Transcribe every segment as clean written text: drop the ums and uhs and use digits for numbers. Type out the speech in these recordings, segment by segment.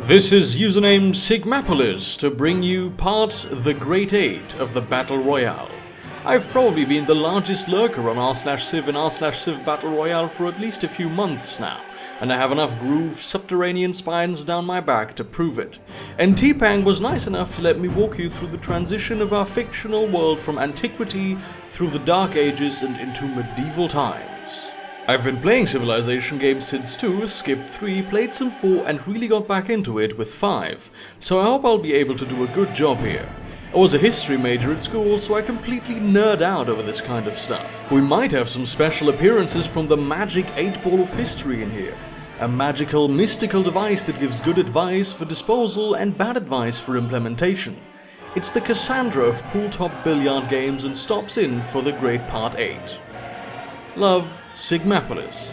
This is username Sigmapolis to bring you part The Great 8 of the Battle Royale. I've probably been the largest lurker on r/civ and r/civ Battle Royale for at least a few months now, and I have enough grooved subterranean spines down my back to prove it. And TPang was nice enough to let me walk you through the transition of our fictional world from antiquity through the Dark Ages and into medieval times. I've been playing Civilization games since 2, skipped 3, played some 4 and really got back into it with 5, so I hope I'll be able to do a good job here. I was a history major at school, so I completely nerd out over this kind of stuff. We might have some special appearances from the magic 8-ball of history in here. A magical, mystical device that gives good advice for disposal and bad advice for implementation. It's the Cassandra of pool-top billiard games and stops in for the great part 8. Love, Sigmapolis.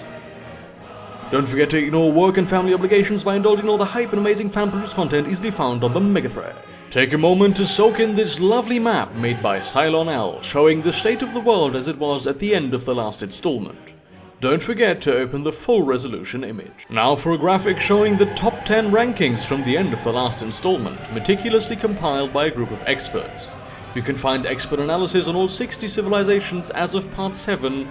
Don't forget to ignore work and family obligations by indulging all the hype and amazing fan-produced content easily found on the Megathread. Take a moment to soak in this lovely map made by Cylon L, showing the state of the world as it was at the end of the last installment. Don't forget to open the full resolution image. Now for a graphic showing the top 10 rankings from the end of the last installment, meticulously compiled by a group of experts. You can find expert analysis on all 60 civilizations as of part 7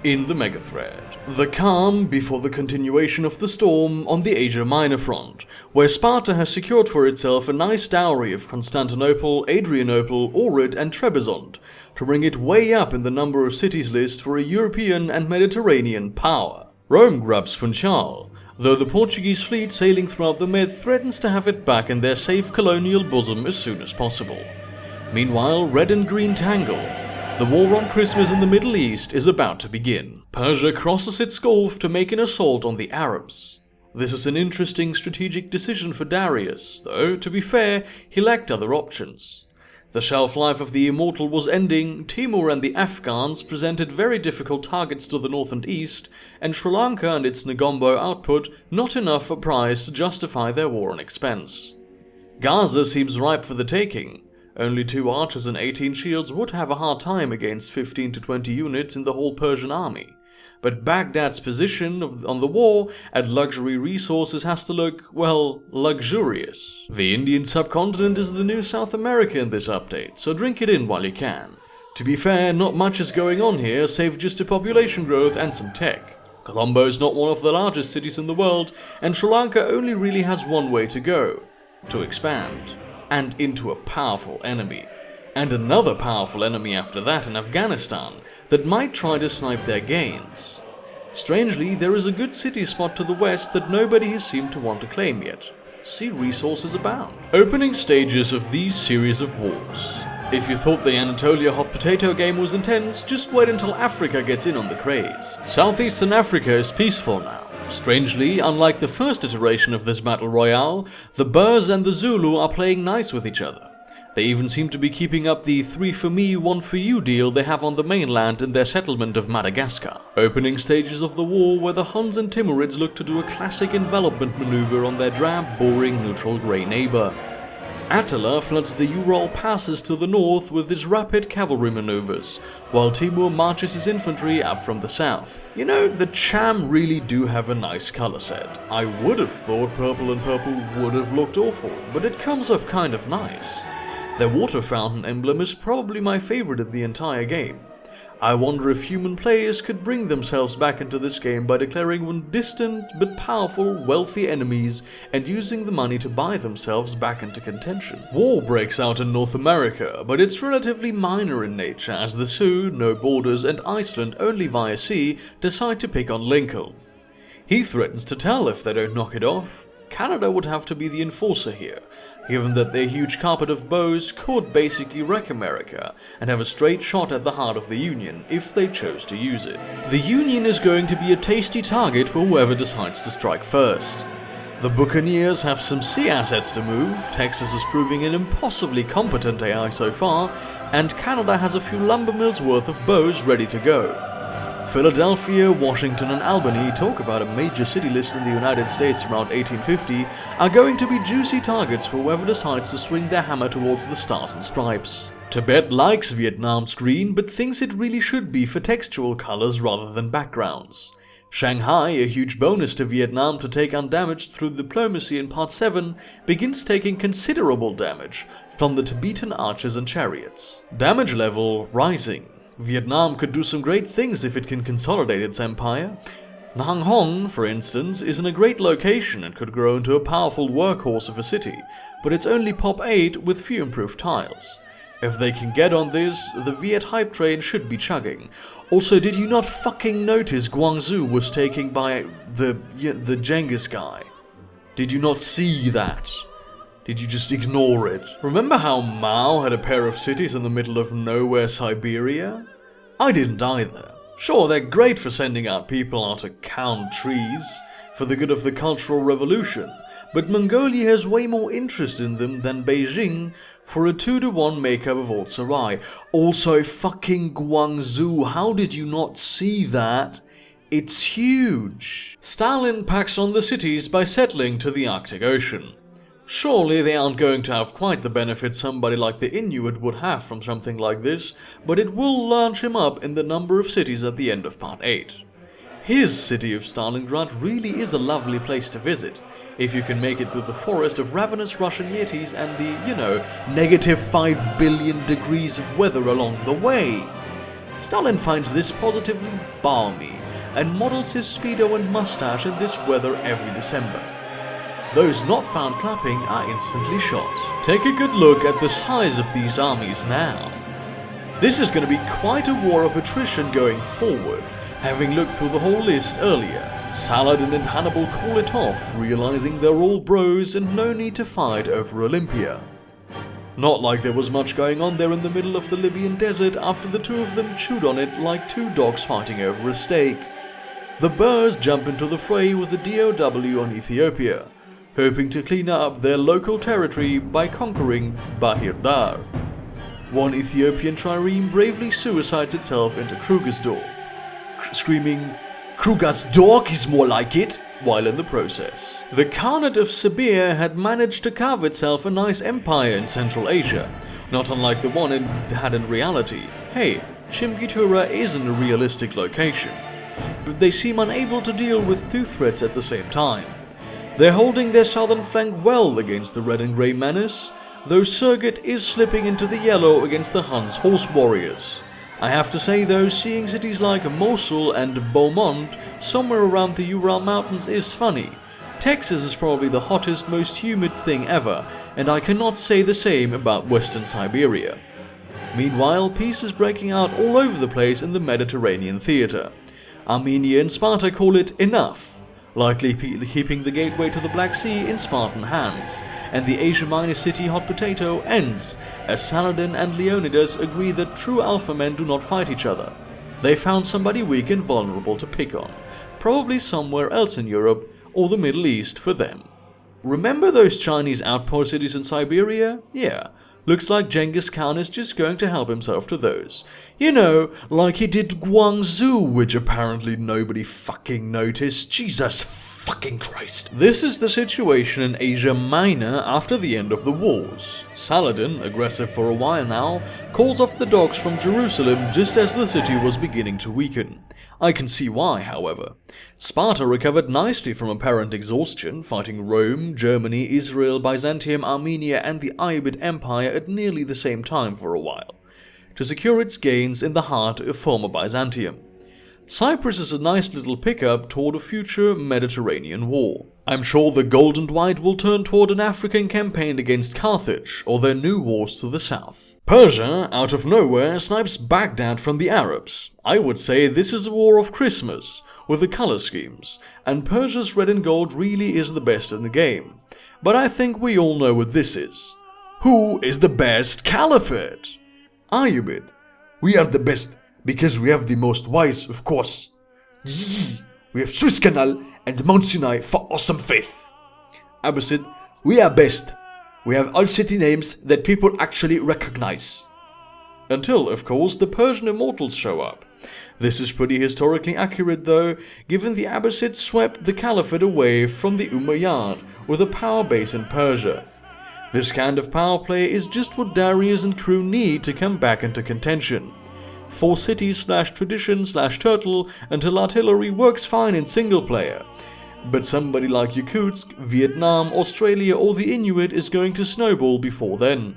in the Megathread. The calm before the continuation of the storm on the Asia Minor front, where Sparta has secured for itself a nice dowry of Constantinople, Adrianople, Ohrid and Trebizond, to bring it way up in the number of cities list for a European and Mediterranean power. Rome grabs Funchal, though the Portuguese fleet sailing throughout the Med threatens to have it back in their safe colonial bosom as soon as possible. Meanwhile, red and green tangle. The war on Christmas in the Middle East is about to begin. Persia crosses its Gulf to make an assault on the Arabs. This is an interesting strategic decision for Darius, though, to be fair, he lacked other options. The shelf life of the Immortal was ending, Timur and the Afghans presented very difficult targets to the north and east, and Sri Lanka and its Negombo output not enough a prize to justify their war on expense. Gaza seems ripe for the taking. Only 2 archers and 18 shields would have a hard time against 15 to 20 units in the whole Persian army. But Baghdad's position on the war at luxury resources has to look, well, luxurious. The Indian subcontinent is the new South America in this update, so drink it in while you can. To be fair, not much is going on here, save just a population growth and some tech. Colombo is not one of the largest cities in the world, and Sri Lanka only really has one way to go: to expand. And into a powerful enemy. And another powerful enemy after that in Afghanistan that might try to snipe their gains. Strangely, there is a good city spot to the west that nobody has seemed to want to claim yet. Sea resources abound. Opening stages of these series of wars. If you thought the Anatolia hot potato game was intense, just wait until Africa gets in on the craze. Southeastern Africa is peaceful now. Strangely, unlike the first iteration of this battle royale, the Boers and the Zulu are playing nice with each other. They even seem to be keeping up the 3 for me, 1 for you deal they have on the mainland in their settlement of Madagascar. Opening stages of the war where the Huns and Timurids look to do a classic envelopment maneuver on their drab, boring, neutral grey neighbour. Attila floods the Ural passes to the north with his rapid cavalry maneuvers, while Timur marches his infantry up from the south. You know, the Cham really do have a nice colour set. I would have thought purple and purple would have looked awful, but it comes off kind of nice. Their water fountain emblem is probably my favourite in the entire game. I wonder if human players could bring themselves back into this game by declaring one distant but powerful, wealthy enemies and using the money to buy themselves back into contention. War breaks out in North America, but it's relatively minor in nature as the Sioux, no borders, and Iceland only via sea decide to pick on Lincoln. He threatens to tell if they don't knock it off. Canada would have to be the enforcer here, given that their huge carpet of bows could basically wreck America and have a straight shot at the heart of the Union if they chose to use it. The Union is going to be a tasty target for whoever decides to strike first. The Buccaneers have some sea assets to move, Texas is proving an impossibly competent AI so far, and Canada has a few lumber mills worth of bows ready to go. Philadelphia, Washington and Albany, talk about a major city list in the United States around 1850, are going to be juicy targets for whoever decides to swing their hammer towards the stars and stripes. Tibet likes Vietnam's green, but thinks it really should be for textual colors rather than backgrounds. Shanghai, a huge bonus to Vietnam to take undamaged through diplomacy in Part 7, begins taking considerable damage from the Tibetan archers and chariots. Damage level rising. Vietnam could do some great things if it can consolidate its empire. Nang Hong, for instance, is in a great location and could grow into a powerful workhorse of a city, but it's only Pop 8 with few improved tiles. If they can get on this, the Viet hype train should be chugging. Also, did you not fucking notice Guangzhou was taken by the Genghis guy? Did you not see that? Did you just ignore it? Remember how Mao had a pair of cities in the middle of nowhere Siberia? I didn't either. Sure, they're great for sending out people out to count trees, for the good of the Cultural Revolution, but Mongolia has way more interest in them than Beijing for a 2-to-1 makeup of Old Sarai. Also, fucking Guangzhou, how did you not see that? It's huge. Stalin packs on the cities by settling to the Arctic Ocean. Surely they aren't going to have quite the benefit somebody like the Inuit would have from something like this, but it will launch him up in the number of cities at the end of Part 8. His city of Stalingrad really is a lovely place to visit, if you can make it through the forest of ravenous Russian yetis and the, negative 5 billion degrees of weather along the way. Stalin finds this positively balmy, and models his Speedo and mustache in this weather every December. Those not found clapping are instantly shot. Take a good look at the size of these armies now. This is going to be quite a war of attrition going forward, having looked through the whole list earlier. Saladin and Hannibal call it off, realizing they're all bros and no need to fight over Olympia. Not like there was much going on there in the middle of the Libyan desert after the two of them chewed on it like two dogs fighting over a steak. The Boers jump into the fray with the DOW on Ethiopia, hoping to clean up their local territory by conquering Bahir Dar. One Ethiopian trireme bravely suicides itself into Krugersdorp, screaming, "Krugersdorp is more like it," while in the process. The Khanate of Sibir had managed to carve itself a nice empire in Central Asia, not unlike the one it had in reality. Hey, Chimgitura isn't a realistic location, but they seem unable to deal with two threats at the same time. They're holding their southern flank well against the red and grey menace, though Surgut is slipping into the yellow against the Hun's horse warriors. I have to say though, seeing cities like Mosul and Beaumont somewhere around the Ural Mountains is funny. Texas is probably the hottest, most humid thing ever, and I cannot say the same about Western Siberia. Meanwhile, peace is breaking out all over the place in the Mediterranean theatre. Armenia and Sparta call it enough, likely keeping the gateway to the Black Sea in Spartan hands, and the Asia Minor city hot potato ends, as Saladin and Leonidas agree that true alpha men do not fight each other. They found somebody weak and vulnerable to pick on, probably somewhere else in Europe or the Middle East for them. Remember those Chinese outpost cities in Siberia? Yeah, looks like Genghis Khan is just going to help himself to those. You know, like he did Guangzhou, which apparently nobody fucking noticed. Jesus fucking Christ. This is the situation in Asia Minor after the end of the wars. Saladin, aggressive for a while now, calls off the dogs from Jerusalem just as the city was beginning to weaken. I can see why, however. Sparta recovered nicely from apparent exhaustion, fighting Rome, Germany, Israel, Byzantium, Armenia and the Ayyubid Empire at nearly the same time for a while, to secure its gains in the heart of former Byzantium. Cyprus is a nice little pickup toward a future Mediterranean war. I'm sure the Gold and White will turn toward an African campaign against Carthage or their new wars to the south. Persia, out of nowhere, snipes Baghdad from the Arabs. I would say this is a war of Christmas, with the color schemes, and Persia's red and gold really is the best in the game. But I think we all know what this is. Who is the best caliphate? Ayyubid. We are the best, because we have the most wise, of course. We have Suez Canal and Mount Sinai for awesome faith. Abbasid. We are best. We have all city names that people actually recognize. Until, of course, the Persian Immortals show up. This is pretty historically accurate though, given the Abbasids swept the Caliphate away from the Umayyad with a power base in Persia. This kind of power play is just what Darius and crew need to come back into contention. for city/tradition/turtle until artillery works fine in single player. But somebody like Yakutsk, Vietnam, Australia or the Inuit is going to snowball before then.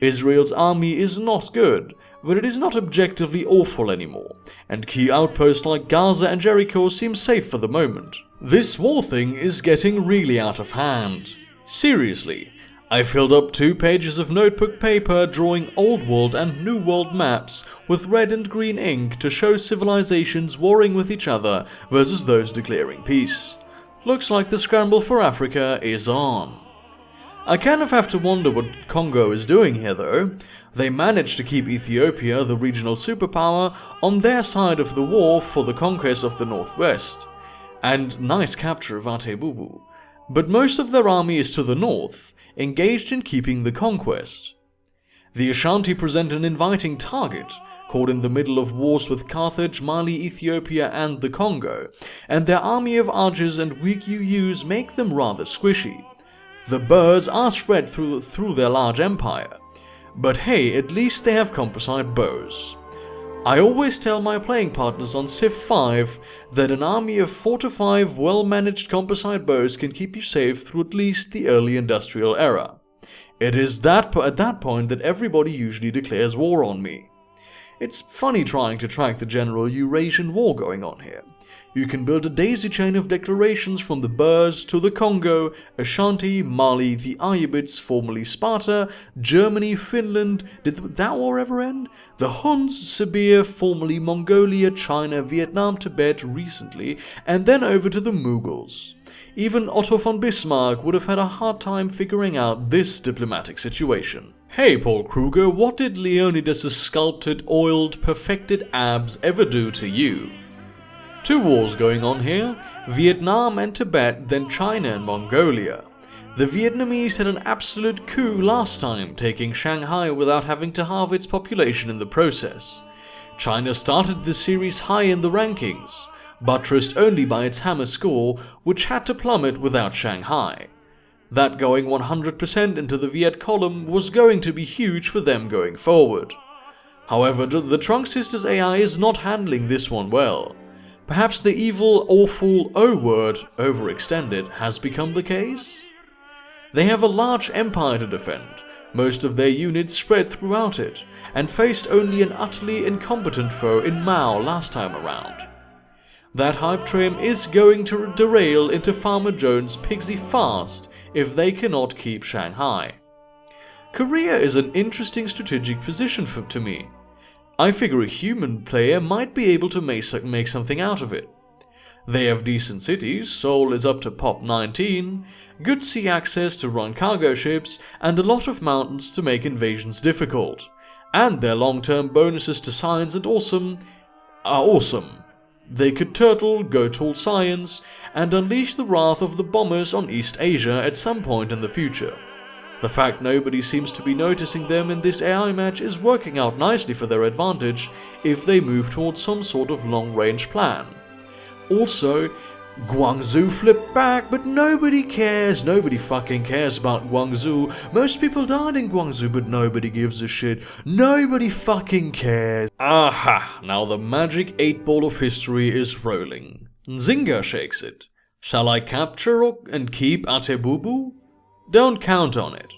Israel's army is not good, but it is not objectively awful anymore, and key outposts like Gaza and Jericho seem safe for the moment. This war thing is getting really out of hand. Seriously, I filled up 2 pages of notebook paper drawing Old World and New World maps with red and green ink to show civilizations warring with each other versus those declaring peace. Looks like the scramble for Africa is on. I kind of have to wonder what Congo is doing here though. They managed to keep Ethiopia, the regional superpower, on their side of the war for the conquest of the Northwest. And nice capture of Atebubu. But most of their army is to the north, engaged in keeping the conquest. The Ashanti present an inviting target, caught in the middle of wars with Carthage, Mali, Ethiopia and the Congo, and their army of archers and weak UUs make them rather squishy. The Boers are spread through their large empire, but hey, at least they have composite bows. I always tell my playing partners on Civ 5 that an army of 4 to 5 well-managed composite bows can keep you safe through at least the early industrial era. It is at that point that everybody usually declares war on me. It's funny trying to track the general Eurasian war going on here. You can build a daisy chain of declarations from the Boers to the Congo, Ashanti, Mali, the Ayyubids, formerly Sparta, Germany, Finland, did that war ever end? The Huns, Sibir, formerly Mongolia, China, Vietnam, Tibet recently, and then over to the Mughals. Even Otto von Bismarck would have had a hard time figuring out this diplomatic situation. Hey Paul Kruger, what did Leonidas' sculpted, oiled, perfected abs ever do to you? 2 wars going on here, Vietnam and Tibet, then China and Mongolia. The Vietnamese had an absolute coup last time, taking Shanghai without having to halve its population in the process. China started the series high in the rankings, buttressed only by its hammer score, which had to plummet without Shanghai. That going 100% into the Viet column was going to be huge for them going forward. However, the Trunk Sisters AI is not handling this one well. Perhaps the evil, awful O word, overextended, has become the case? They have a large empire to defend, most of their units spread throughout it, and faced only an utterly incompetent foe in Mao last time around. That hype train is going to derail into Farmer Jones' Pigsy fast if they cannot keep Shanghai. Korea is an interesting strategic position to me. I figure a human player might be able to make something out of it. They have decent cities, Seoul is up to Pop 19, good sea access to run cargo ships, and a lot of mountains to make invasions difficult. And their long-term bonuses to science and awesome are awesome. They could turtle, go tall science, and unleash the wrath of the bombers on East Asia at some point in the future. The fact nobody seems to be noticing them in this AI match is working out nicely for their advantage if they move towards some sort of long-range plan. Also, Guangzhou flipped back, but nobody cares. Nobody fucking cares about Guangzhou. Most people died in Guangzhou, but nobody gives a shit. Nobody fucking cares. Aha! Now the magic 8-ball of history is rolling. Nzinga shakes it. Shall I capture and keep Atebubu? Don't count on it.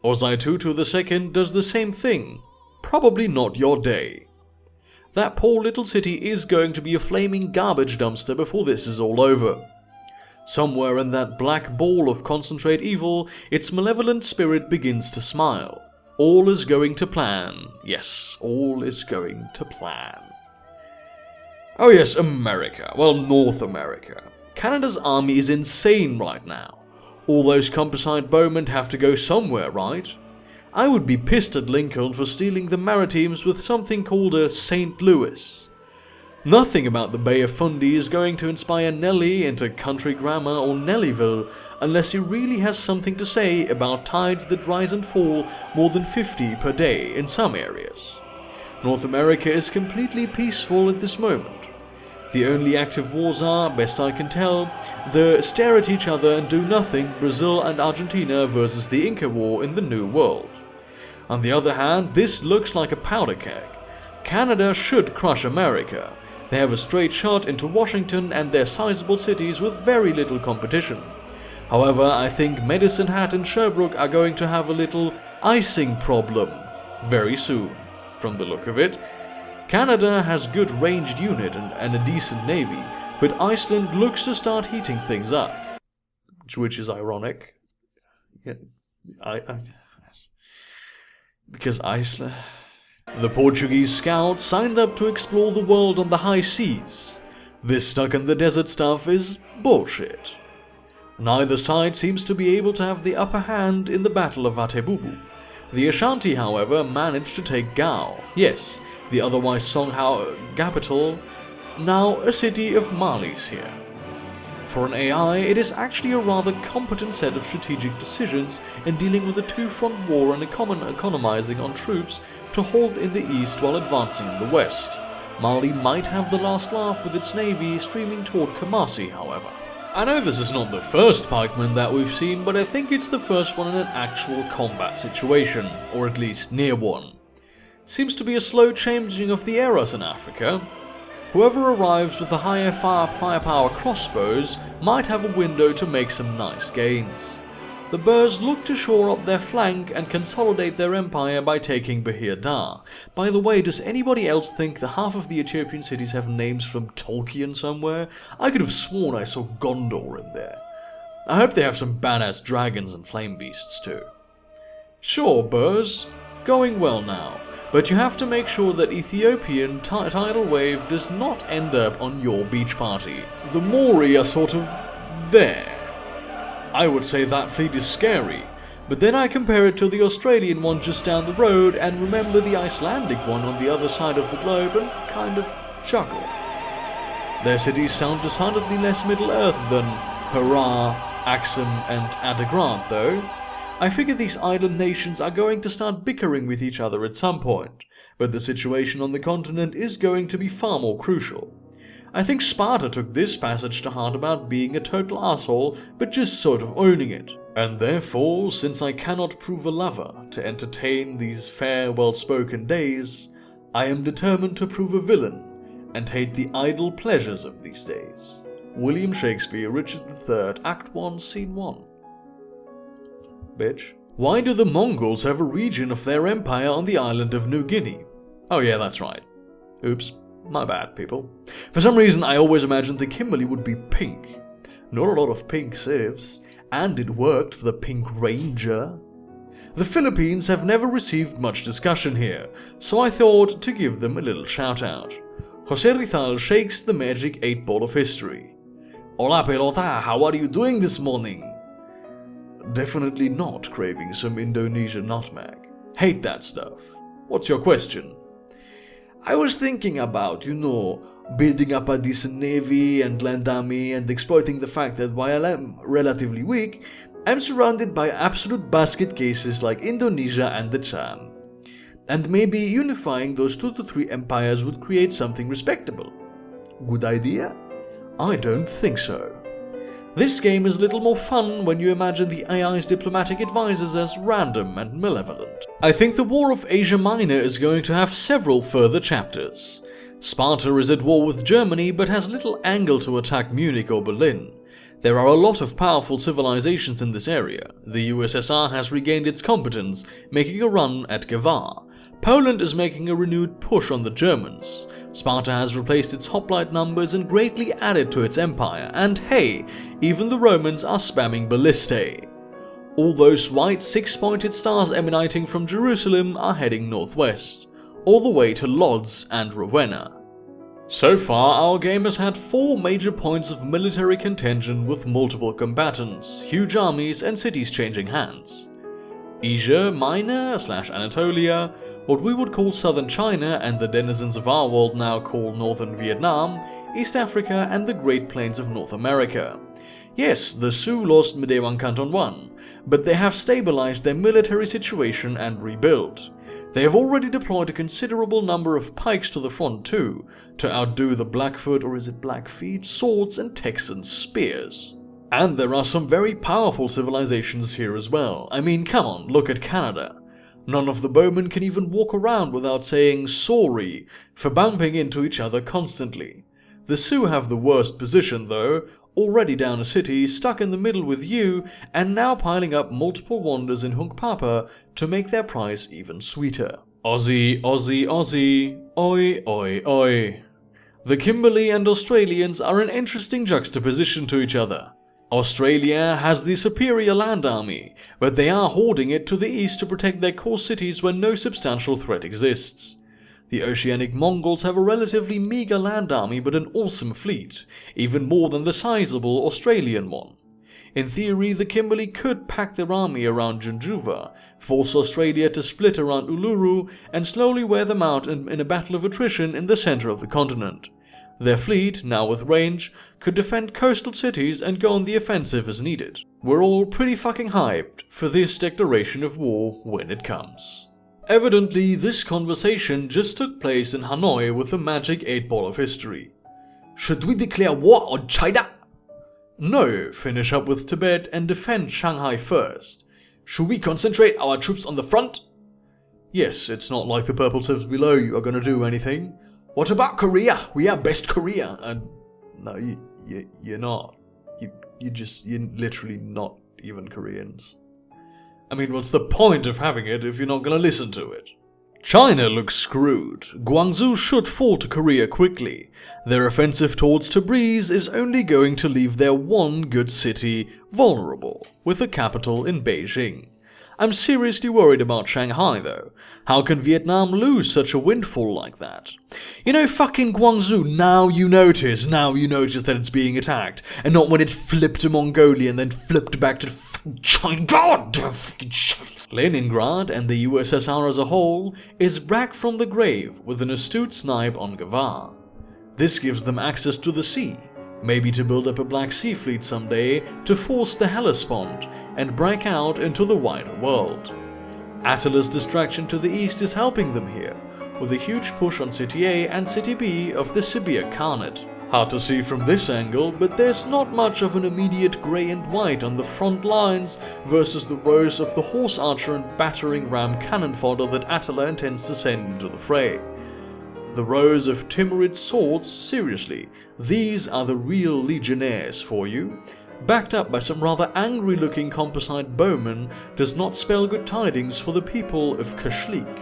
Ozai-Tutu II does the same thing. Probably not your day. That poor little city is going to be a flaming garbage dumpster before this is all over. Somewhere in that black ball of concentrate evil, its malevolent spirit begins to smile. All is going to plan. Yes, all is going to plan. Oh yes, America. Well, North America. Canada's army is insane right now. All those composite bowmen have to go somewhere, right? I would be pissed at Lincoln for stealing the Maritimes with something called a St. Louis. Nothing about the Bay of Fundy is going to inspire Nelly into country grammar or Nellyville unless he really has something to say about tides that rise and fall more than 50 per day in some areas. North America is completely peaceful at this moment. The only active wars are, best I can tell, the stare at each other and do nothing Brazil and Argentina versus the Inca War in the New World. On the other hand, this looks like a powder keg. Canada should crush America. They have a straight shot into Washington and their sizable cities with very little competition. However, I think Medicine Hat and Sherbrooke are going to have a little icing problem very soon, from the look of it. Canada has good ranged unit and a decent navy, but Iceland looks to start heating things up. Which is ironic. Yeah, because Iceland... The Portuguese scouts signed up to explore the world on the high seas. This stuck in the desert stuff is bullshit. Neither side seems to be able to have the upper hand in the Battle of Vatebubu. The Ashanti, however, managed to take Gao, yes, the otherwise Songhai capital, now a city of Malis here. For an AI, it is actually a rather competent set of strategic decisions in dealing with a two-front war and economizing on troops to hold in the east while advancing in the west. Mali might have the last laugh with its navy streaming toward Kumasi, however. I know this is not the first pikeman that we've seen, but I think it's the first one in an actual combat situation, or at least near one. Seems to be a slow changing of the eras in Africa. Whoever arrives with the higher firepower crossbows might have a window to make some nice gains. The Boers look to shore up their flank and consolidate their empire by taking Bahir Dar. By the way, does anybody else think that half of the Ethiopian cities have names from Tolkien somewhere? I could have sworn I saw Gondor in there. I hope they have some badass dragons and flame beasts too. Sure, Boers, going well now, but you have to make sure that Ethiopian tidal wave does not end up on your beach party. The Maori are sort of there. I would say that fleet is scary, but then I compare it to the Australian one just down the road and remember the Icelandic one on the other side of the globe and kind of chuckle. Their cities sound decidedly less Middle-earth than Hurrah, Axum and Adagrant though. I figure these island nations are going to start bickering with each other at some point, but the situation on the continent is going to be far more crucial. I think Sparta took this passage to heart about being a total asshole, but just sort of owning it. And therefore, since I cannot prove a lover to entertain these fair, well-spoken days, I am determined to prove a villain, and hate the idle pleasures of these days. William Shakespeare, Richard III, Act 1, Scene 1. Bitch. Why do the Mongols have a region of their empire on the island of New Guinea? Oh yeah, that's right. Oops. My bad, people. For some reason, I always imagined the Kimberley would be pink. Not a lot of pink civs, and it worked for the Pink Ranger. The Philippines have never received much discussion here, so I thought to give them a little shout out. Jose Rizal shakes the magic 8-ball of history. Hola pelota, how are you doing this morning? Definitely not craving some Indonesian nutmeg. Hate that stuff. What's your question? I was thinking about, building up a decent navy and land army and exploiting the fact that while I'm relatively weak, I'm surrounded by absolute basket cases like Indonesia and the Cham. And maybe unifying those 2 to 3 empires would create something respectable. Good idea? I don't think so. This game is a little more fun when you imagine the AI's diplomatic advisors as random and malevolent. I think the War of Asia Minor is going to have several further chapters. Sparta is at war with Germany but has little angle to attack Munich or Berlin. There are a lot of powerful civilizations in this area. The USSR has regained its competence, making a run at Gavar. Poland is making a renewed push on the Germans. Sparta has replaced its hoplite numbers and greatly added to its empire, and hey, even the Romans are spamming ballistae. All those white 6-pointed stars emanating from Jerusalem are heading northwest, all the way to Lodz and Ravenna. So far, our game has had 4 major points of military contention with multiple combatants, huge armies and cities changing hands. Asia Minor / Anatolia, what we would call southern China and the denizens of our world now call northern Vietnam, East Africa and the Great Plains of North America. Yes, the Sioux lost Medewan Canton 1, but they have stabilized their military situation and rebuilt. They have already deployed a considerable number of pikes to the front too, to outdo the Blackfoot or is it Blackfeet swords and Texan spears. And there are some very powerful civilizations here as well. I mean, come on, look at Canada. None of the bowmen can even walk around without saying sorry for bumping into each other constantly. The Sioux have the worst position though, already down a city, stuck in the middle with you, and now piling up multiple wonders in Hunkpapa to make their price even sweeter. Aussie, Aussie, Aussie, oi, oi, oi. The Kimberley and Australians are an interesting juxtaposition to each other. Australia has the superior land army, but they are hoarding it to the east to protect their core cities when no substantial threat exists. The oceanic Mongols have a relatively meager land army but an awesome fleet, even more than the sizable Australian one. In theory, the Kimberley could pack their army around Junjuva, force Australia to split around Uluru, and slowly wear them out in a battle of attrition in the center of the continent. Their fleet, now with range, could defend coastal cities and go on the offensive as needed. We're all pretty fucking hyped for this declaration of war when it comes. Evidently, this conversation just took place in Hanoi with the magic 8-ball of history. Should we declare war on China? No, finish up with Tibet and defend Shanghai first. Should we concentrate our troops on the front? Yes, it's not like the purple tips below you are gonna do anything. What about Korea? We are best Korea. No, you're not. You're literally not even Koreans. I mean, what's the point of having it if you're not gonna listen to it? China looks screwed. Guangzhou should fall to Korea quickly. Their offensive towards Tabriz is only going to leave their one good city vulnerable, with a capital in Beijing. I'm seriously worried about Shanghai though. How can Vietnam lose such a windfall like that? You know, fucking Guangzhou, now you notice that it's being attacked, and not when it flipped to Mongolia and then flipped back to China. God! Leningrad and the USSR as a whole is back from the grave with an astute snipe on Gavar. This gives them access to the sea, maybe to build up a Black Sea fleet someday to force the Hellespont and break out into the wider world. Attila's distraction to the east is helping them here, with a huge push on City A and City B of the Sibir Khanate. Hard to see from this angle, but there's not much of an immediate grey and white on the front lines versus the rows of the horse archer and battering ram cannon fodder that Attila intends to send into the fray. The rows of Timurid swords, seriously, these are the real legionnaires for you. Backed up by some rather angry-looking composite bowmen does not spell good tidings for the people of Kashlik.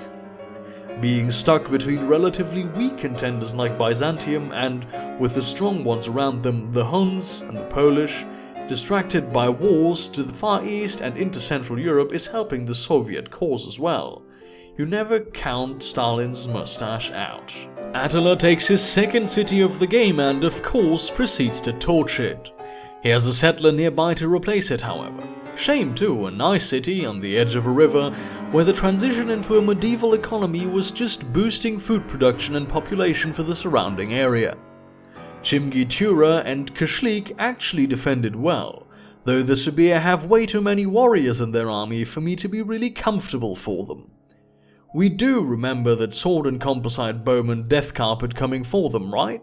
Being stuck between relatively weak contenders like Byzantium and, with the strong ones around them, the Huns and the Polish, distracted by wars to the Far East and into Central Europe is helping the Soviet cause as well. You never count Stalin's mustache out. Attila takes his second city of the game and, of course, proceeds to torch it. He has a settler nearby to replace it, however. Shame too, a nice city on the edge of a river, where the transition into a medieval economy was just boosting food production and population for the surrounding area. Chimgi-Tura and Kashlik actually defended well, though the Sibir have way too many warriors in their army for me to be really comfortable for them. We do remember that sword and composite bowman death carpet coming for them, right?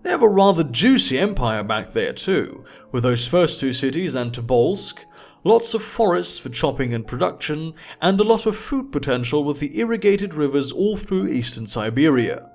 They have a rather juicy empire back there too, with those first two cities and Tobolsk, lots of forests for chopping and production, and a lot of food potential with the irrigated rivers all through eastern Siberia.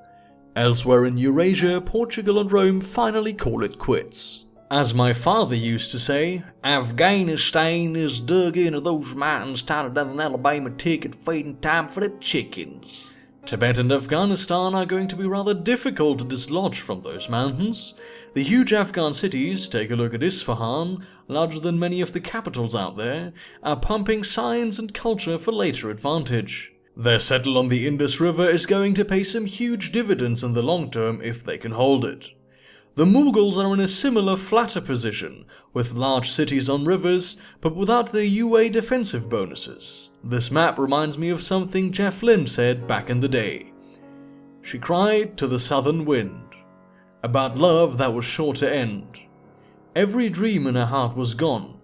Elsewhere in Eurasia, Portugal and Rome finally call it quits. As my father used to say, Afghanistan is dug into those mountains tighter than an Alabama ticket feeding time for the chickens. Tibet and Afghanistan are going to be rather difficult to dislodge from those mountains. The huge Afghan cities, take a look at Isfahan, larger than many of the capitals out there, are pumping science and culture for later advantage. Their settle on the Indus River is going to pay some huge dividends in the long term if they can hold it. The Mughals are in a similar flatter position, with large cities on rivers, but without the UA defensive bonuses. This map reminds me of something Jeff Lynne said back in the day. She cried to the southern wind, about love that was sure to end. Every dream in her heart was gone,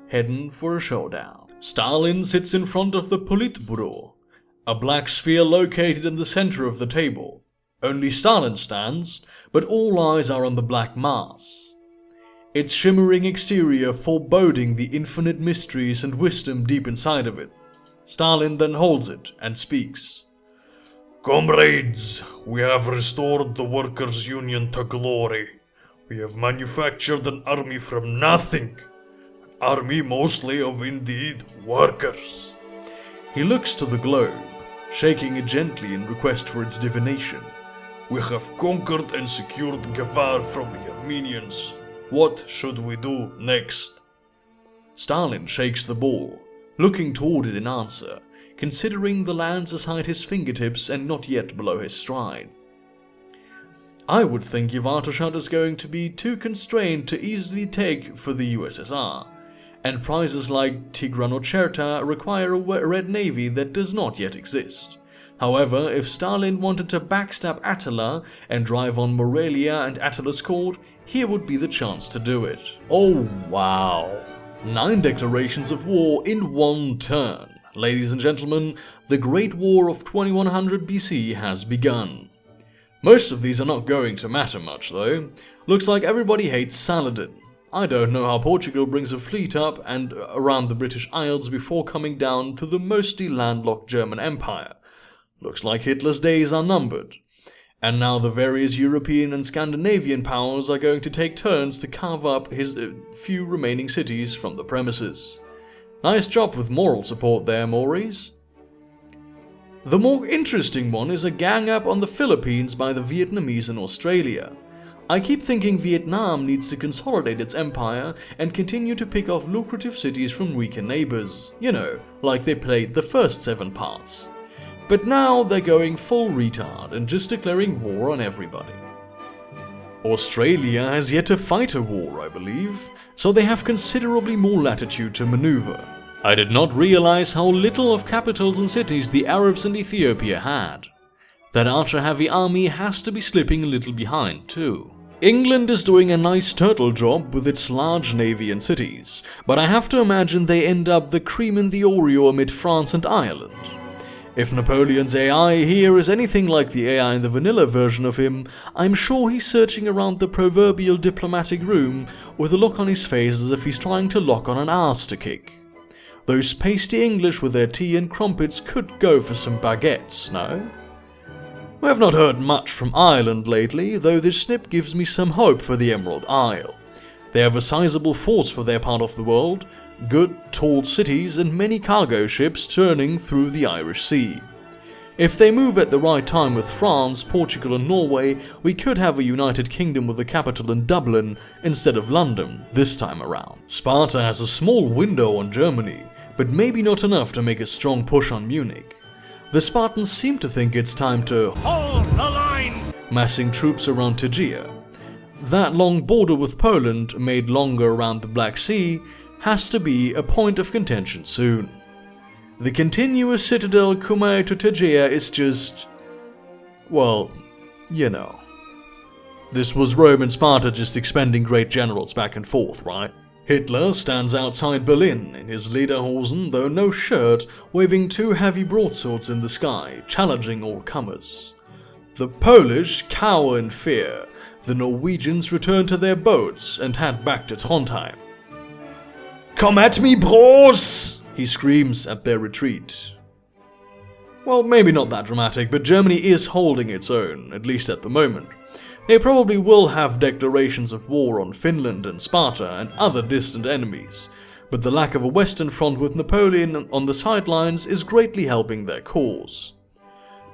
heading for a showdown. Stalin sits in front of the Politburo, a black sphere located in the center of the table. Only Stalin stands, but all eyes are on the black mass. Its shimmering exterior foreboding the infinite mysteries and wisdom deep inside of it. Stalin then holds it and speaks. Comrades, we have restored the workers' union to glory. We have manufactured an army from nothing. An army mostly of indeed workers. He looks to the globe, shaking it gently in request for its divination. We have conquered and secured Gavar from the Armenians. What should we do next? Stalin shakes the ball, looking toward it in answer, considering the lands aside his fingertips and not yet below his stride. I would think Yevatushad is going to be too constrained to easily take for the USSR, and prizes like Tigran require a red navy that does not yet exist. However, if Stalin wanted to backstab Attila and drive on Morelia and Attila's court, here would be the chance to do it. Oh wow! 9 declarations of war in one turn. Ladies and gentlemen, the Great War of 2100 BC has begun. Most of these are not going to matter much though. Looks like everybody hates Saladin. I don't know how Portugal brings a fleet up and around the British Isles before coming down to the mostly landlocked German Empire. Looks like Hitler's days are numbered. And now the various European and Scandinavian powers are going to take turns to carve up his few remaining cities from the premises. Nice job with moral support there, Maurice. The more interesting one is a gang up on the Philippines by the Vietnamese and Australia. I keep thinking Vietnam needs to consolidate its empire and continue to pick off lucrative cities from weaker neighbors. You know, like they played the first 7 parts. But now they're going full retard and just declaring war on everybody. Australia has yet to fight a war, I believe, so they have considerably more latitude to maneuver. I did not realize how little of capitals and cities the Arabs in Ethiopia had. That archer-heavy army has to be slipping a little behind too. England is doing a nice turtle job with its large navy and cities, but I have to imagine they end up the cream in the Oreo amid France and Ireland. If Napoleon's AI here is anything like the AI in the vanilla version of him, I'm sure he's searching around the proverbial diplomatic room with a look on his face as if he's trying to lock on an ass to kick. Those pasty English with their tea and crumpets could go for some baguettes, no? We have not heard much from Ireland lately, though this snip gives me some hope for the Emerald Isle. They have a sizable force for their part of the world, good, tall cities and many cargo ships turning through the Irish Sea. If they move at the right time with France, Portugal and Norway, we could have a United Kingdom with a capital in Dublin instead of London this time around. Sparta has a small window on Germany, but maybe not enough to make a strong push on Munich. The Spartans seem to think it's time to hold the line, massing troops around Tegea. That long border with Poland, made longer around the Black Sea, has to be a point of contention soon. The continuous citadel Cumae to Tegea is just, well, you know. This was Rome and Sparta just expending great generals back and forth, right? Hitler stands outside Berlin in his lederhosen, though no shirt, waving 2 heavy broadswords in the sky, challenging all comers. The Polish cower in fear. The Norwegians return to their boats and head back to Trondheim. "Come at me, bros!" he screams at their retreat. Well, maybe not that dramatic, but Germany is holding its own, at least at the moment. They probably will have declarations of war on Finland and Sparta and other distant enemies, but the lack of a Western front with Napoleon on the sidelines is greatly helping their cause.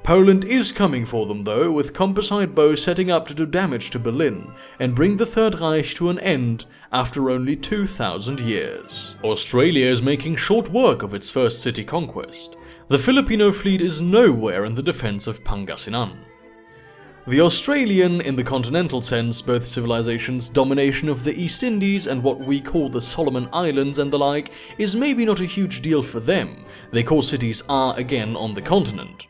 Poland is coming for them though, with composite bows setting up to do damage to Berlin and bring the Third Reich to an end after only 2,000 years. Australia is making short work of its first city conquest. The Filipino fleet is nowhere in the defense of Pangasinan. The Australian, in the continental sense, both civilizations' domination of the East Indies and what we call the Solomon Islands and the like, is maybe not a huge deal for them. Their core cities are again on the continent.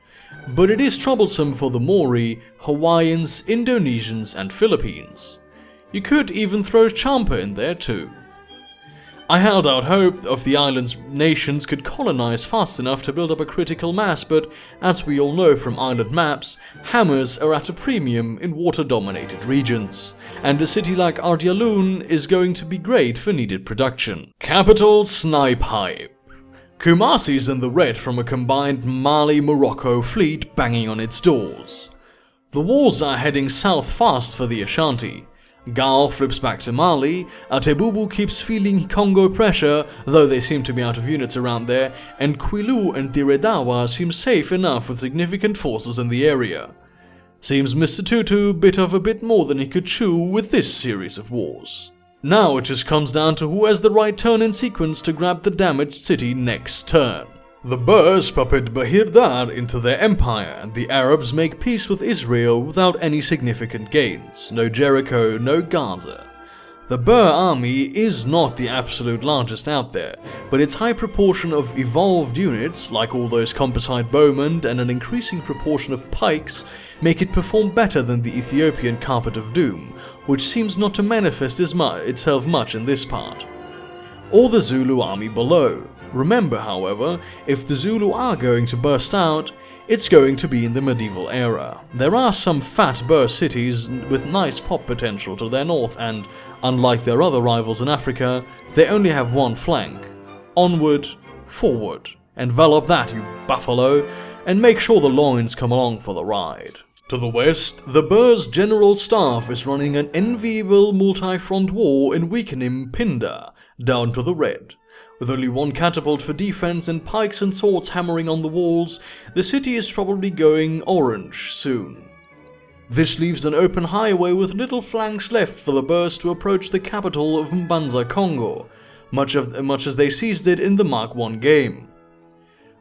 But it is troublesome for the Maori, Hawaiians, Indonesians and Philippines. You could even throw Champa in there too. I held out hope of the island's nations could colonize fast enough to build up a critical mass, but as we all know from island maps, hammers are at a premium in water-dominated regions, and a city like Ardialoon is going to be great for needed production. Capital Snipe Hype. Kumasi's in the red from a combined Mali-Morocco fleet banging on its doors. The wars are heading south fast for the Ashanti. Gao flips back to Mali, Atebubu keeps feeling Congo pressure, though they seem to be out of units around there, and Kwilu and Diredawa seem safe enough with significant forces in the area. Seems Mr. Tutu bit off a bit more than he could chew with this series of wars. Now it just comes down to who has the right turn in sequence to grab the damaged city next turn. The Boers puppet Bahirdar into their empire, and the Arabs make peace with Israel without any significant gains. No Jericho, no Gaza. The Boer army is not the absolute largest out there, but its high proportion of evolved units, like all those composite bowmen and an increasing proportion of pikes, make it perform better than the Ethiopian Carpet of Doom, which seems not to manifest itself much in this part. Or the Zulu army below. Remember, however, if the Zulu are going to burst out, it's going to be in the medieval era. There are some fat Boer cities with nice pop potential to their north and, unlike their other rivals in Africa, they only have one flank. Onward, forward, envelop that, you buffalo, and make sure the loins come along for the ride. To the west, the Boers' general staff is running an enviable multi-front war in weakening Pinda, down to the red. With only one catapult for defense and pikes and swords hammering on the walls, the city is probably going orange soon. This leaves an open highway with little flanks left for the Boers to approach the capital of Mbanza Congo, much as they seized it in the Mark I game.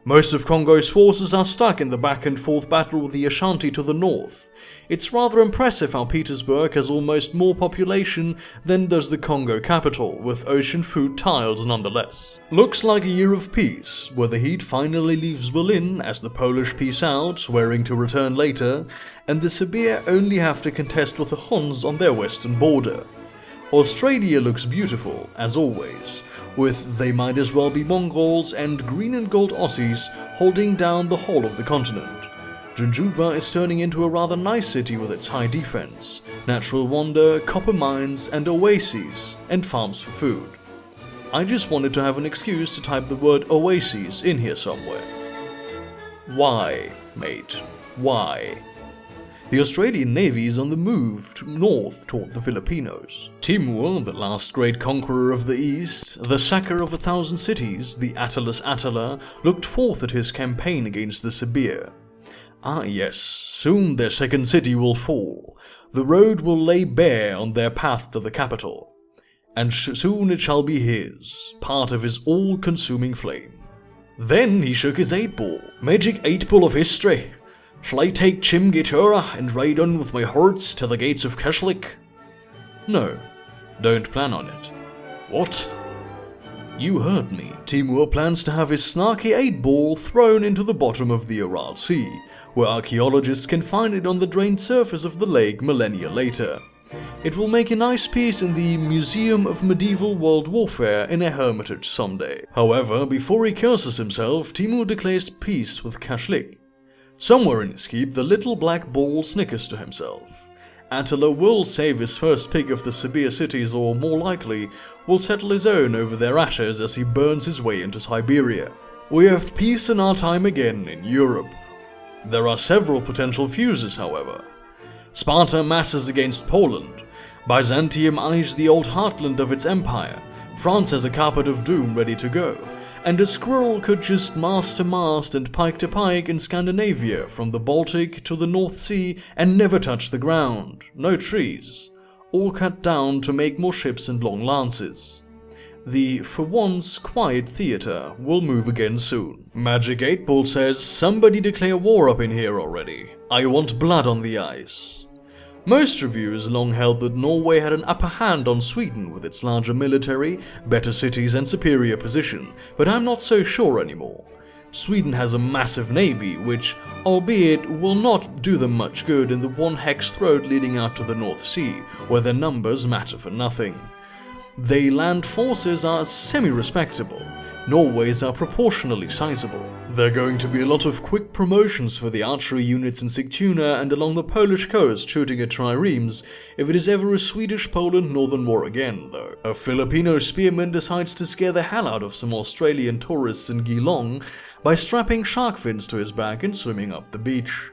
Most of Congo's forces are stuck in the back and forth battle with the Ashanti to the north. It's rather impressive how Petersburg has almost more population than does the Congo capital, with ocean food tiles nonetheless. Looks like a year of peace, where the heat finally leaves Berlin as the Polish peace out, swearing to return later, and the Sibir only have to contest with the Huns on their western border. Australia looks beautiful, as always, with they might as well be Mongols and green and gold Aussies holding down the whole of the continent. Jinjuva is turning into a rather nice city with its high defense, natural wonder, copper mines and oases, and farms for food. I just wanted to have an excuse to type the word oases in here somewhere. Why, mate? Why? The Australian Navy is on the move north toward the Filipinos. Timur, the last great conqueror of the East, the sacker of 1,000 cities, the Attalus Attila, looked forth at his campaign against the Sibir. Ah yes, soon their second city will fall. The road will lay bare on their path to the capital. And soon it shall be his, part of his all-consuming flame. Then he shook his 8-ball. Magic 8-ball of history. Shall I take Chimgitura and ride on with my hordes to the gates of Keshlik? No, don't plan on it. What? You heard me. Timur plans to have his snarky 8-ball thrown into the bottom of the Aral Sea, where archaeologists can find it on the drained surface of the lake millennia later. It will make a nice piece in the Museum of Medieval World Warfare in a hermitage someday. However, before he curses himself, Timur declares peace with Kashlik. Somewhere in his keep, the little black ball snickers to himself. Attila will save his first pick of the Sibir cities, or more likely, will settle his own over their ashes as he burns his way into Siberia. We have peace in our time again in Europe. There are several potential fuses, however. Sparta masses against Poland. Byzantium eyes the old heartland of its empire. France has a carpet of doom ready to go. And a squirrel could just mast to mast and pike to pike in Scandinavia from the Baltic to the North Sea and never touch the ground. No trees. All cut down to make more ships and long lances. The, for once, quiet theatre will move again soon. Magic 8-Ball says, somebody declare war up in here already. I want blood on the ice. Most reviewers long held that Norway had an upper hand on Sweden with its larger military, better cities and superior position, but I'm not so sure anymore. Sweden has a massive navy, which, albeit, will not do them much good in the one hex throat leading out to the North Sea, where their numbers matter for nothing. Their land forces are semi-respectable. Norway's are proportionally sizable. There are going to be a lot of quick promotions for the archery units in Sigtuna and along the Polish coast shooting at triremes if it is ever a Swedish-Poland Northern War again, though. A Filipino spearman decides to scare the hell out of some Australian tourists in Geelong by strapping shark fins to his back and swimming up the beach.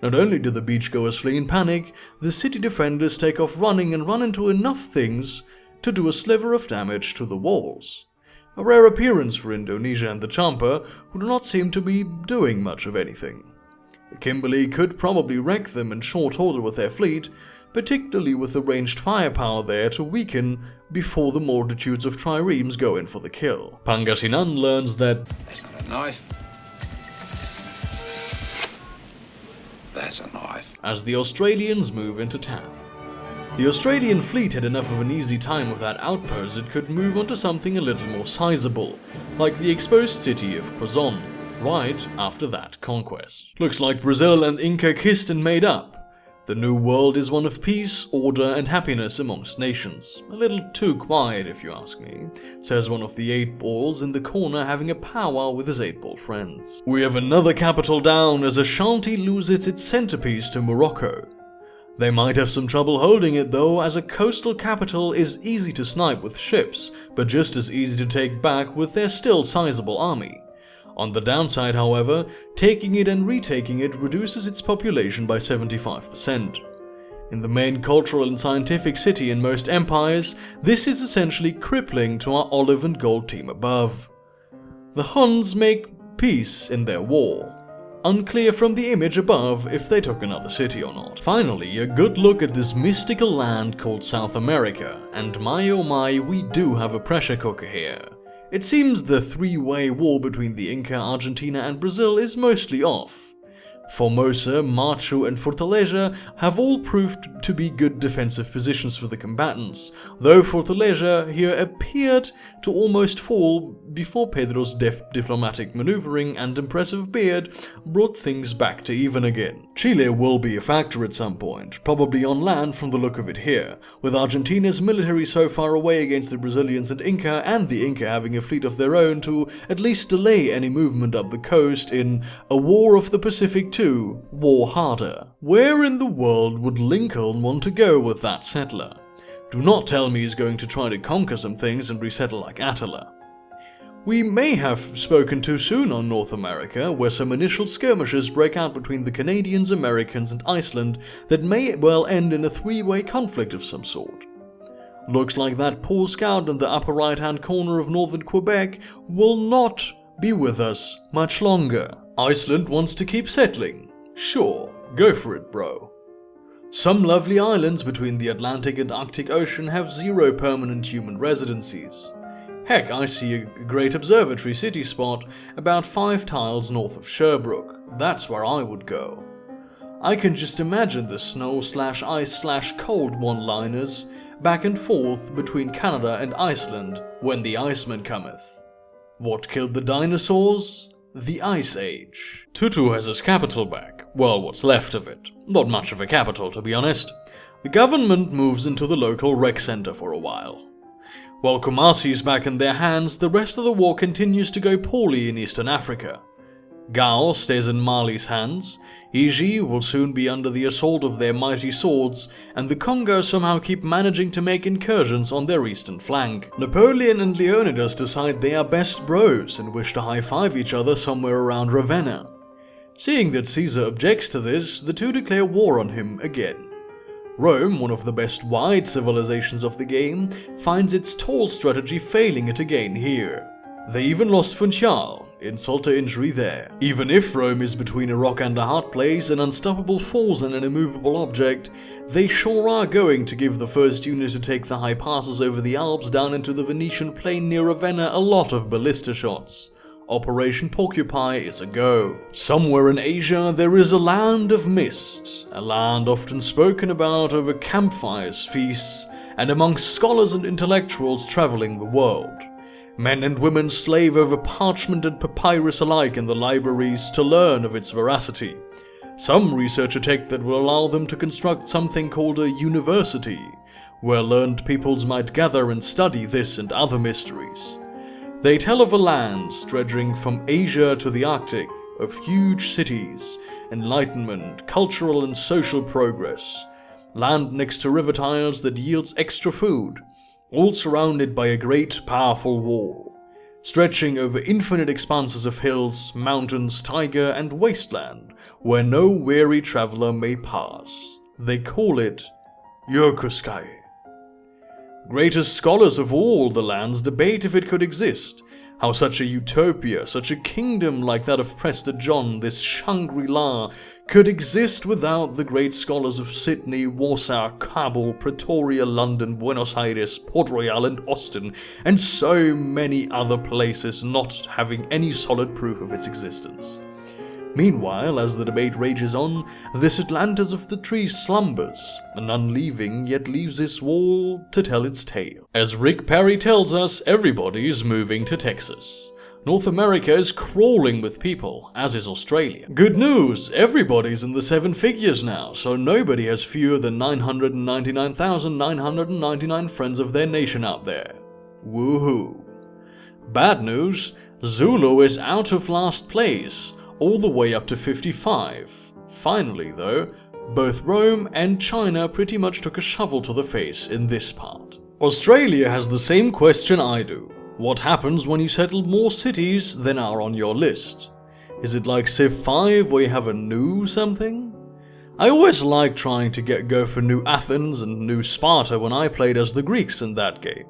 Not only do the beachgoers flee in panic, the city defenders take off running and run into enough things to do a sliver of damage to the walls. A rare appearance for Indonesia and the Champa, who do not seem to be doing much of anything. Kimberley could probably wreck them in short order with their fleet, particularly with the ranged firepower there to weaken before the multitudes of triremes go in for the kill. Pangasinan learns that that's not a knife. That's a knife. As the Australians move into town. The Australian fleet had enough of an easy time with that outpost it could move on to something a little more sizable, like the exposed city of Quezon, right after that conquest. Looks like Brazil and Inca kissed and made up. The new world is one of peace, order and happiness amongst nations. A little too quiet if you ask me, says one of the 8 balls in the corner having a powwow with his 8-ball friends. We have another capital down as Ashanti loses its centerpiece to Morocco. They might have some trouble holding it though, as a coastal capital is easy to snipe with ships, but just as easy to take back with their still sizable army. On the downside, however, taking it and retaking it reduces its population by 75%. In the main cultural and scientific city in most empires, this is essentially crippling to our olive and gold team above. The Huns make peace in their war. Unclear from the image above if they took another city or not. Finally, a good look at this mystical land called South America, and my oh my, we do have a pressure cooker here. It seems the 3-way war between the Inca, Argentina and Brazil is mostly off. Formosa, Machu and Fortaleza have all proved to be good defensive positions for the combatants, though Fortaleza here appeared to almost fall before Pedro's deft diplomatic maneuvering and impressive beard brought things back to even again. Chile will be a factor at some point, probably on land from the look of it here, with Argentina's military so far away against the Brazilians and the Inca having a fleet of their own to at least delay any movement up the coast in a War of the Pacific 2, War Harder. Where in the world would Lincoln want to go with that settler? Do not tell me he's going to try to conquer some things and resettle like Attila. We may have spoken too soon on North America, where some initial skirmishes break out between the Canadians, Americans and Iceland that may well end in a 3-way conflict of some sort. Looks like that poor scout in the upper right-hand corner of northern Quebec will not be with us much longer. Iceland wants to keep settling. Sure, go for it, bro. Some lovely islands between the Atlantic and Arctic Ocean have 0 permanent human residencies. Heck, I see a great observatory city spot about 5 tiles north of Sherbrooke. That's where I would go. I can just imagine the snow/ice/cold one-liners back and forth between Canada and Iceland when the Iceman cometh. What killed the dinosaurs? The Ice Age. Tutu has his capital back. Well, what's left of it. Not much of a capital, to be honest. The government moves into the local rec center for a while. While Kumasi's back in their hands, the rest of the war continues to go poorly in Eastern Africa. Gao stays in Mali's hands, Iji will soon be under the assault of their mighty swords, and the Congo somehow keep managing to make incursions on their eastern flank. Napoleon and Leonidas decide they are best bros and wish to high-five each other somewhere around Ravenna. Seeing that Caesar objects to this, the two declare war on him again. Rome, one of the best wide civilizations of the game, finds its tall strategy failing it again here. They even lost Funchal, insult to injury there. Even if Rome is between a rock and a hard place, an unstoppable force and an immovable object, they sure are going to give the first unit to take the high passes over the Alps down into the Venetian plain near Ravenna a lot of ballista shots. Operation Porcupine is a go. Somewhere in Asia there is a land of mist, a land often spoken about over campfires, feasts, and amongst scholars and intellectuals traveling the world. Men and women slave over parchment and papyrus alike in the libraries to learn of its veracity. Some research a tech that will allow them to construct something called a university, where learned peoples might gather and study this and other mysteries. They tell of a land stretching from Asia to the Arctic, of huge cities, enlightenment, cultural and social progress, land next to river tiles that yields extra food, all surrounded by a great powerful wall, stretching over infinite expanses of hills, mountains, taiga and wasteland, where no weary traveler may pass. They call it Yokuskai. Greatest scholars of all the lands debate if it could exist, how such a utopia, such a kingdom like that of Prester John, this Shangri-La, could exist without the great scholars of Sydney, Warsaw, Kabul, Pretoria, London, Buenos Aires, Port Royal and Austin, and so many other places not having any solid proof of its existence. Meanwhile, as the debate rages on, this Atlantis of the trees slumbers, none leaving, yet leaves this wall to tell its tale. As Rick Perry tells us, everybody is moving to Texas. North America is crawling with people, as is Australia. Good news, everybody's in the 7 figures now, so nobody has fewer than 999,999 friends of their nation out there. Woohoo. Bad news, Zulu is out of last place, all the way up to 55. Finally though, both Rome and China pretty much took a shovel to the face in this part. Australia has the same question I do. What happens when you settle more cities than are on your list? Is it like Civ 5 where you have a new something? I always liked trying to go for New Athens and New Sparta when I played as the Greeks in that game.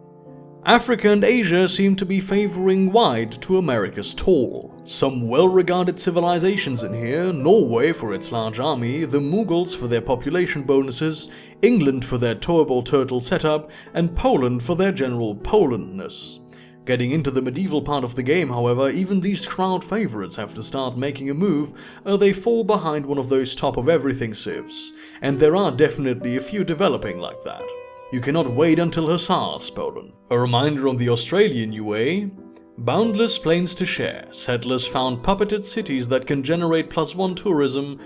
Africa and Asia seem to be favouring wide to America's tall. Some well-regarded civilizations in here, Norway for its large army, the Mughals for their population bonuses, England for their towable turtle setup, and Poland for their general Polandness. Getting into the medieval part of the game, however, even these crowd favourites have to start making a move, or they fall behind one of those top-of-everything civs, and there are definitely a few developing like that. You cannot wait until Hussars, Poland. A reminder on the Australian UA, boundless plains to share, settlers found puppeted cities that can generate +1 tourism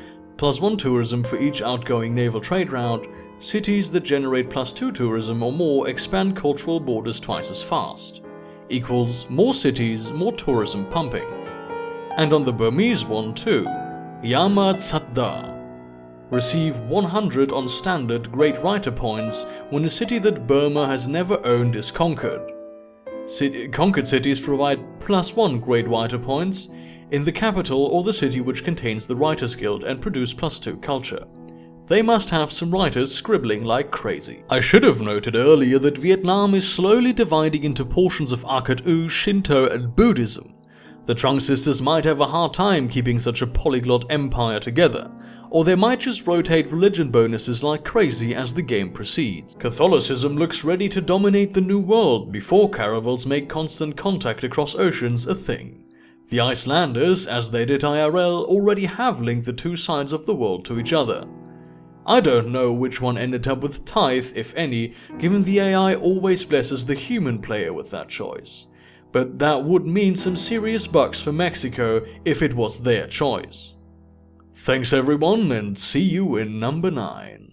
for each outgoing naval trade route, cities that generate +2 tourism or more expand cultural borders twice as fast, equals more cities, more tourism pumping. And on the Burmese one too, Yama Tsatda. Receive 100 on standard Great Writer points when a city that Burma has never owned is conquered. Conquered cities provide +1 Great Writer points in the capital or the city which contains the Writers Guild and produce +2 culture. They must have some writers scribbling like crazy. I should have noted earlier that Vietnam is slowly dividing into portions of Akhat-U, Shinto and Buddhism. The Trunk Sisters might have a hard time keeping such a polyglot empire together, or they might just rotate religion bonuses like crazy as the game proceeds. Catholicism looks ready to dominate the new world before caravels make constant contact across oceans a thing. The Icelanders, as they did IRL, already have linked the two sides of the world to each other. I don't know which one ended up with tithe, if any, given the AI always blesses the human player with that choice. But that would mean some serious bucks for Mexico if it was their choice. Thanks everyone, and see you in number 9.